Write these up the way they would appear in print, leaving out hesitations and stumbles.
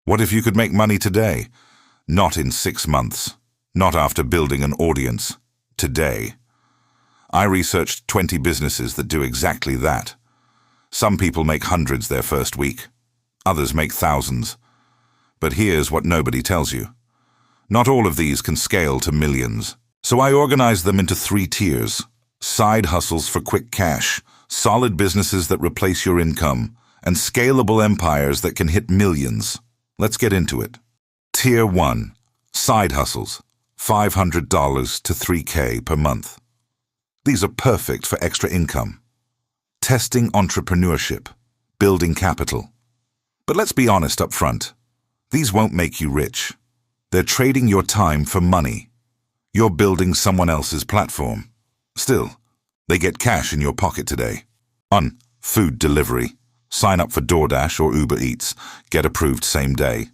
What if you could make money today? Not in 6 months. Not after building an audience. Today. I researched 20 businesses that do exactly that. Some people make hundreds their first week. Others make thousands. But here's what nobody tells you. Not all of these can scale to millions. So I organized them into 3 tiers. Side hustles for quick cash, solid businesses that replace your income, and scalable empires that can hit millions. Let's get into it. Tier 1. Side hustles. $500 to $3K per month. These are perfect for extra income. Testing entrepreneurship. Building capital. But let's be honest up front. These won't make you rich. They're trading your time for money. You're building someone else's platform. Still, they get cash in your pocket today. On food delivery. Sign up for DoorDash or Uber Eats. Get approved same day.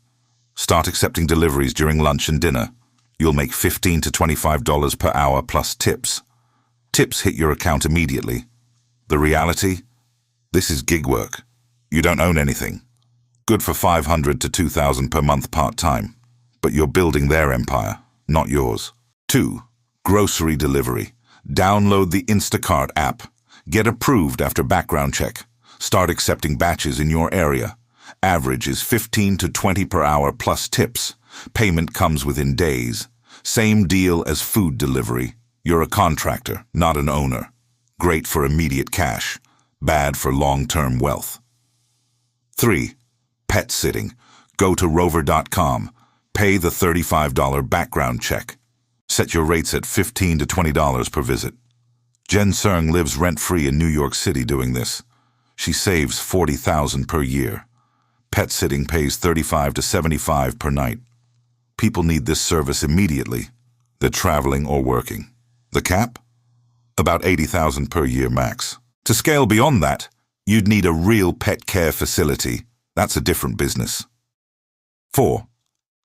Start accepting deliveries during lunch and dinner. You'll make $15 to $25 per hour plus tips. Tips hit your account immediately. The reality? This is gig work. You don't own anything. Good for $500 to $2,000 per month part-time. But you're building their empire, not yours. 2. Grocery delivery. Download the Instacart app. Get approved after background check. Start accepting batches in your area. Average is $15 to $20 per hour plus tips. Payment comes within days. Same deal as food delivery. You're a contractor, not an owner. Great for immediate cash. Bad for long-term wealth. 3. Pet sitting. Go to rover.com. Pay the $35 background check. Set your rates at $15 to $20 per visit. Jen Seung lives rent-free in New York City doing this. She saves $40,000 per year. Pet sitting pays $35 to $75 per night. People need this service immediately. They're traveling or working. The cap? About $80,000 per year max. To scale beyond that, you'd need a real pet care facility. That's a different business. 4.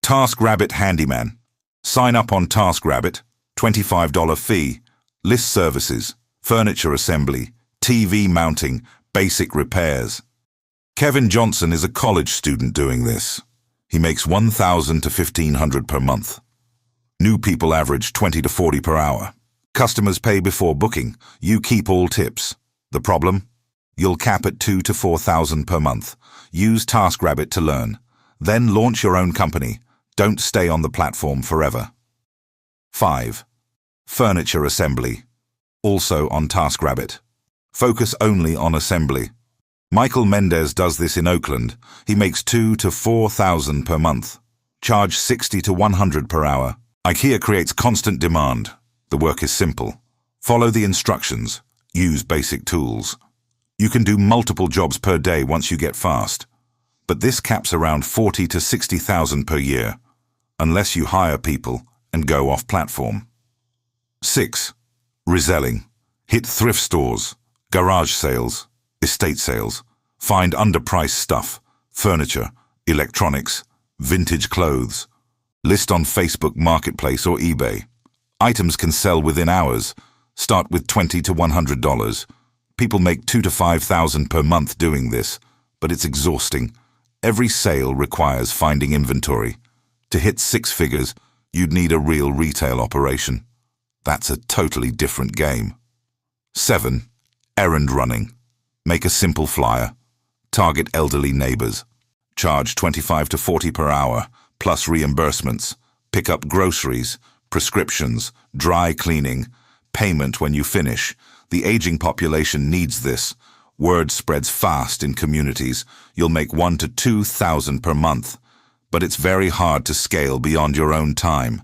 TaskRabbit Handyman. Sign up on TaskRabbit, $25 fee, list services, furniture assembly, TV mounting, basic repairs. Kevin Johnson is a college student doing this. He makes $1,000 to $1,500 per month. New people average $20 to $40 per hour. Customers pay before booking. You keep all tips. The problem? You'll cap at $2,000 to $4,000 per month. Use TaskRabbit to learn. Then launch your own company. Don't stay on the platform forever. 5. Furniture assembly. Also on TaskRabbit. Focus only on assembly. Michael Mendez does this in Oakland. He makes $2,000 to $4,000 per month. Charge $60 to $100 per hour. IKEA creates constant demand. The work is simple. Follow the instructions. Use basic tools. You can do multiple jobs per day once you get fast. But this caps around $40,000 to $60,000 per year, unless you hire people and go off platform. 6. Reselling. Hit thrift stores, garage sales, estate sales. Find underpriced stuff, furniture, electronics, vintage clothes. List on Facebook Marketplace or eBay. Items can sell within hours. Start with $20 to $100. People make $2,000 to $5,000 per month doing this, but it's exhausting. Every sale requires finding inventory. To hit 6 figures, you'd need a real retail operation. That's a totally different game. 7. Errand running. Make a simple flyer. Target elderly neighbors. Charge $25 to $40 per hour, plus reimbursements. Pick up groceries, prescriptions, dry cleaning, payment when you finish. The aging population needs this. Word spreads fast in communities. You'll make $1,000 to $2,000 per month, but it's very hard to scale beyond your own time.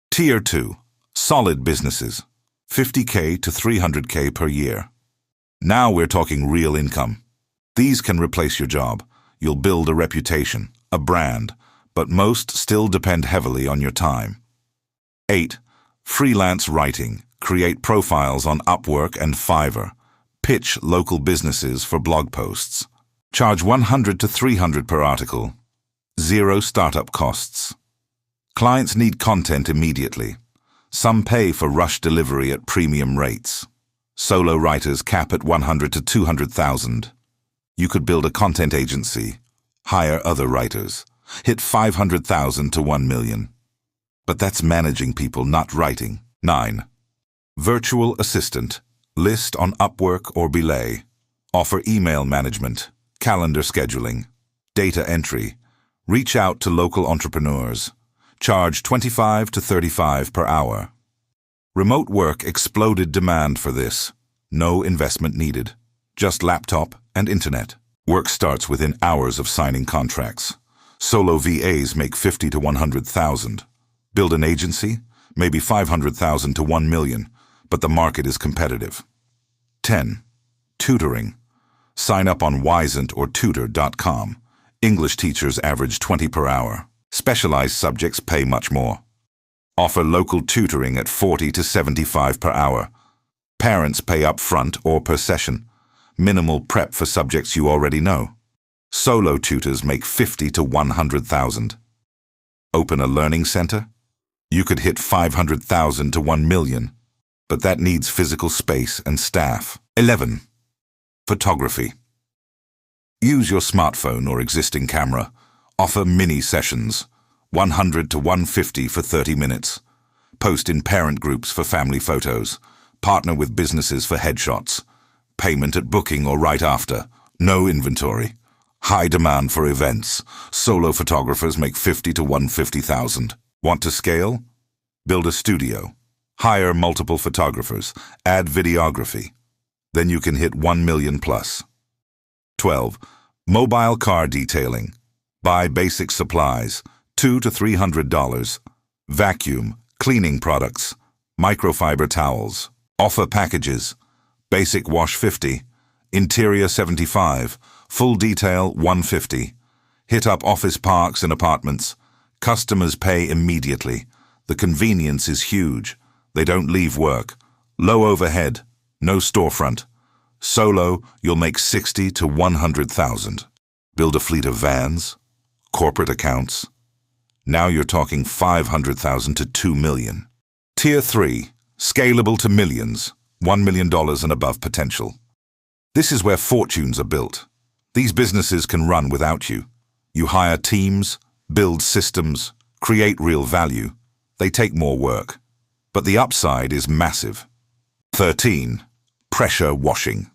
Tier 2. Solid businesses. $50K to $300K per year. Now we're talking real income. These can replace your job. You'll build a reputation, a brand, but most still depend heavily on your time. 8. Freelance writing. Create profiles on Upwork and Fiverr. Pitch local businesses for blog posts. Charge $100 to $300 per article. 0 startup costs. Clients need content immediately. Some pay for rush delivery at premium rates. Solo writers cap at $100,000 to $200,000. You could build a content agency, hire other writers, Hit 500,000 to 1 million. But that's managing people, not writing. 9. Virtual assistant. List on Upwork or Belay. Offer email management, calendar scheduling, data entry. Reach out to local entrepreneurs. Charge 25 to 35 per hour. Remote work exploded demand for this. No investment needed. Just laptop and internet. Work starts within hours of signing contracts. Solo VAs make 50 to 100,000. Build an agency? Maybe 500,000 to 1 million, but the market is competitive. 10. Tutoring. Sign up on Wisent or tutor.com. English teachers average 20 per hour. Specialized subjects pay much more. Offer local tutoring at 40 to 75 per hour. Parents pay up front or per session. Minimal prep for subjects you already know. Solo tutors make 50 to 100,000. Open a learning center? You could hit 500,000 to 1 million, but that needs physical space and staff. 11. Photography. Use your smartphone or existing camera. Offer mini sessions, 100 to 150 for 30 minutes. Post in parent groups for family photos. Partner with businesses for headshots. Payment at booking or right after. No inventory. High demand for events. Solo photographers make 50 to 150,000. Want to scale? Build a studio. Hire multiple photographers. Add videography. Then you can hit 1 million plus. 12. Mobile car detailing. Buy basic supplies. $200 to $300. Vacuum, cleaning products, microfiber towels. Offer packages. Basic wash 50. Interior 75. Full detail 150. Hit up office parks and apartments. Customers pay immediately. The convenience is huge. They don't leave work. Low overhead. No storefront. Solo, you'll make 60 to 100,000. Build a fleet of vans. Corporate accounts. Now you're talking 500,000 to 2 million. Tier 3. Scalable to millions. $1 million and above potential. This is where fortunes are built. These businesses can run without you. You hire teams, build systems, create real value. They take more work. But the upside is massive. 13. Pressure washing.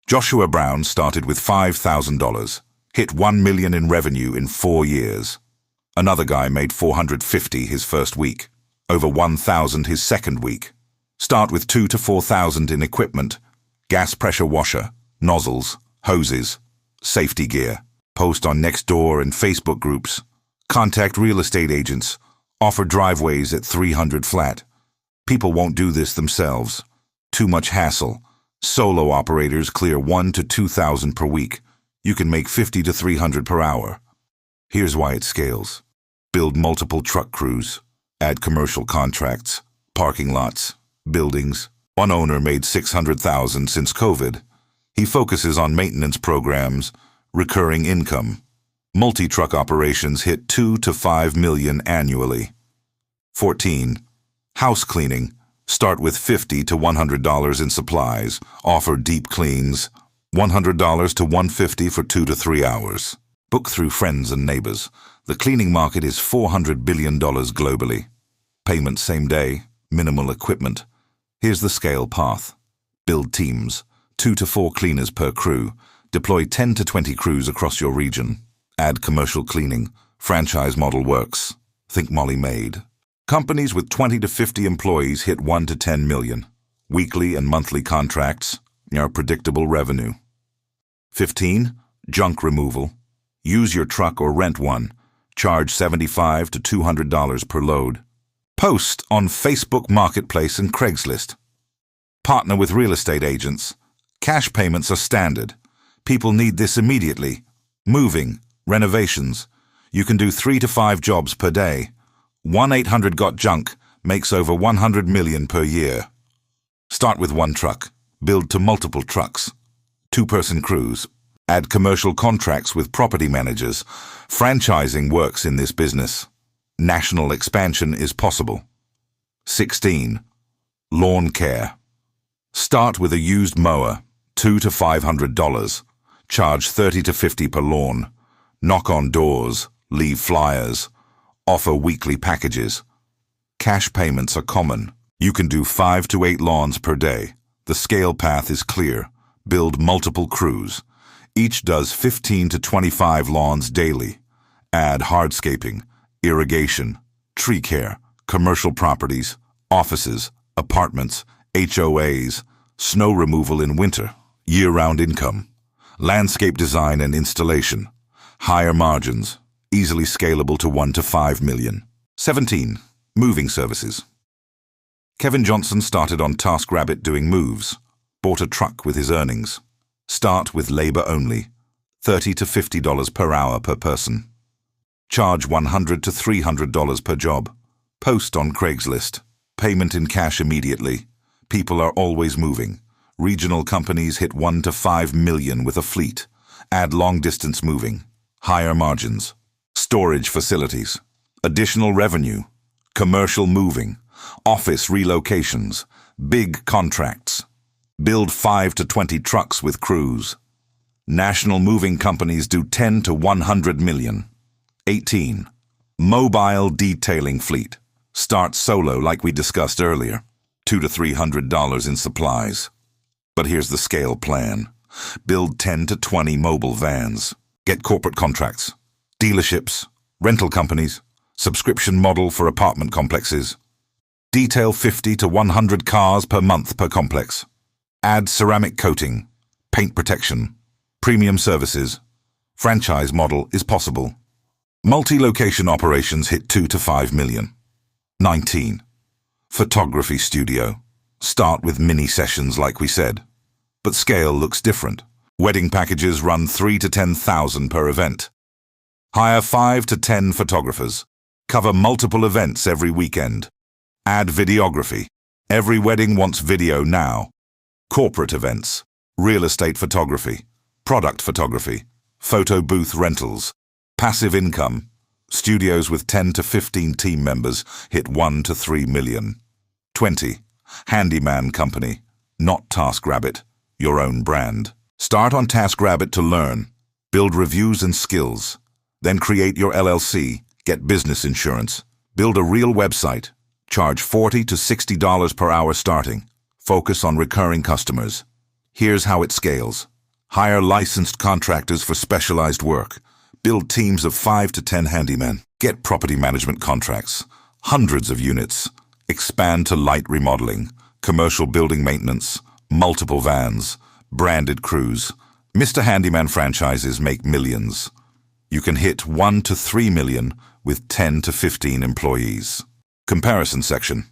Joshua Brown started with $5,000, hit 1 million in revenue in 4 years. Another guy made 450 his first week, over 1,000 his second week. Start with 2 to 4,000 in equipment, gas pressure washer, nozzles, hoses, safety gear. Post on Nextdoor and Facebook groups. Contact real estate agents. Offer driveways at 300 flat. People won't do this themselves. Too much hassle. Solo operators clear 1 to 2,000 per week. You can make 50 to 300 per hour. Here's why it scales. Build multiple truck crews. Add commercial contracts, parking lots, buildings. One owner made 600,000 since COVID. He focuses on maintenance programs, recurring income. Multi-truck operations hit 2 to 5 million annually. 14. House cleaning. Start with $50 to $100 in supplies. Offer deep cleans. $100 to $150 for 2 to 3 hours. Book through friends and neighbors. The cleaning market is $400 billion globally. Payment same day. Minimal equipment. Here's the scale path. Build teams. 2 to 4 cleaners per crew. Deploy 10 to 20 crews across your region. Add commercial cleaning. Franchise model works. Think Molly Maid. Companies with 20 to 50 employees hit 1 to 10 million. Weekly and monthly contracts are predictable revenue. 15. Junk removal. Use your truck or rent one. Charge $75 to $200 per load. Post on Facebook Marketplace and Craigslist. Partner with real estate agents. Cash payments are standard. People need this immediately. Moving, renovations. You can do 3 to 5 jobs per day. 1-800-GOT-JUNK makes over 100 million per year. Start with 1 truck. Build to multiple trucks. 2-person crews. Add commercial contracts with property managers. Franchising works in this business. National expansion is possible. 16. Lawn care. Start with a used mower, $200 to $500. Charge $30 to $50 per lawn. Knock on doors, leave flyers, offer weekly packages. Cash payments are common. You can do 5 to 8 lawns per day. The scale path is clear. Build multiple crews. Each does 15 to 25 lawns daily. Add hardscaping, irrigation, tree care, commercial properties, offices, apartments, HOAs, snow removal in winter, year-round income, landscape design and installation, higher margins, easily scalable to 1 to 5 million. 17. Moving services. Kevin Johnson started on TaskRabbit doing moves, bought a truck with his earnings. Start with labor only, $30 to $50 per hour per person. Charge $100 to $300 per job. Post on Craigslist. Payment in cash immediately. People are always moving. Regional companies hit 1 to 5 million with a fleet. Add long-distance moving. Higher margins. Storage facilities. Additional revenue. Commercial moving. Office relocations. Big contracts. Build 5 to 20 trucks with crews. National moving companies do 10 to 100 million. 18. Mobile detailing fleet. Start solo like we discussed earlier. $200 to $300 in supplies. But here's the scale plan. Build 10 to 20 mobile vans. Get corporate contracts. Dealerships. Rental companies. Subscription model for apartment complexes. Detail 50 to 100 cars per month per complex. Add ceramic coating. Paint protection. Premium services. Franchise model is possible. Multi-location operations hit 2 to 5 million. 19. Photography studio. Start with mini sessions like we said. But scale looks different. Wedding packages run 3 to 10,000 per event. Hire 5 to 10 photographers. Cover multiple events every weekend. Add videography. Every wedding wants video now. Corporate events. Real estate photography. Product photography. Photo booth rentals. Passive income. Studios with 10 to 15 team members hit 1 to 3 million. 20. Handyman company. Not TaskRabbit. Your own brand. Start on TaskRabbit to learn. Build reviews and skills. Then create your LLC. Get business insurance. Build a real website. Charge $40 to $60 per hour starting. Focus on recurring customers. Here's how it scales. Hire licensed contractors for specialized work. Build teams of 5 to 10 handymen. Get property management contracts. Hundreds of units. Expand to light remodeling. Commercial building maintenance. Multiple vans. Branded crews. Mr. Handyman franchises make millions. You can hit 1 to 3 million with 10 to 15 employees. Comparison section.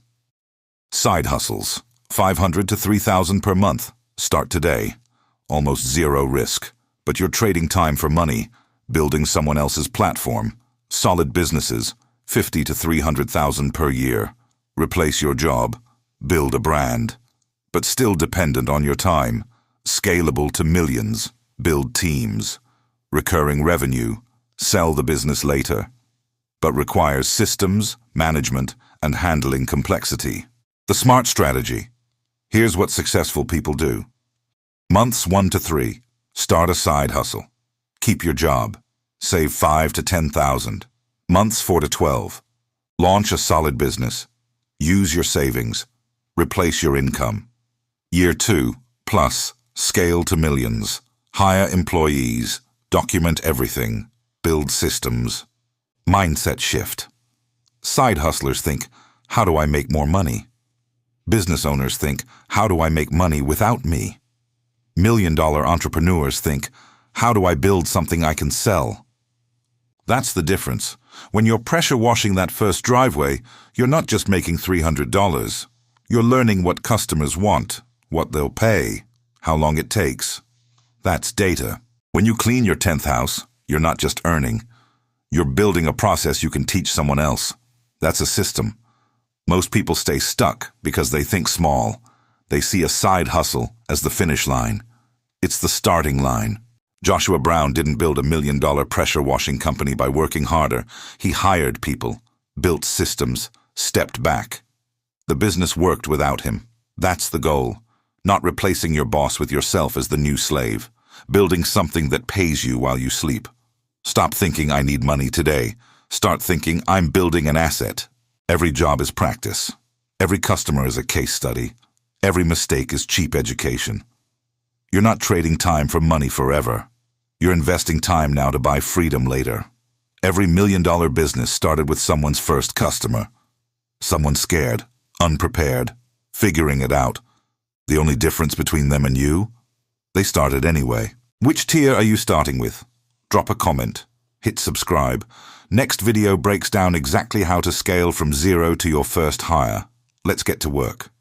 Side hustles. 500 to 3,000 per month. Start today. Almost zero risk. But you're trading time for money. Building someone else's platform. Solid businesses. 50 to 300,000 per year. Replace your job. Build a brand. But still dependent on your time. Scalable to millions. Build teams. Recurring revenue. Sell the business later. But requires systems, management, and handling complexity. The SMART strategy. Here's what successful people do. Months 1 to 3. Start a side hustle. Keep your job. Save 5 to 10,000. Months 4 to 12. Launch a solid business. Use your savings. Replace your income. Year 2. Plus. Scale to millions. Hire employees. Document everything. Build systems. Mindset shift. Side hustlers think, how do I make more money? Business owners think, how do I make money without me? Million-dollar entrepreneurs think, how do I build something I can sell? That's the difference. When you're pressure washing that first driveway, you're not just making $300. You're learning what customers want, what they'll pay, how long it takes. That's data. When you clean your 10th house, you're not just earning. You're building a process you can teach someone else. That's a system. Most people stay stuck because they think small. They see a side hustle as the finish line. It's the starting line. Joshua Brown didn't build $1 million pressure washing company by working harder. He hired people, built systems, stepped back. The business worked without him. That's the goal. Not replacing your boss with yourself as the new slave. Building something that pays you while you sleep. Stop thinking I need money today. Start thinking I'm building an asset. Every job is practice. Every customer is a case study. Every mistake is cheap education. You're not trading time for money forever. You're investing time now to buy freedom later. Every million-dollar business started with someone's first customer. Someone scared, unprepared, figuring it out. The only difference between them and you? They started anyway. Which tier are you starting with? Drop a comment. Hit subscribe. Next video breaks down exactly how to scale from zero to your first hire. Let's get to work.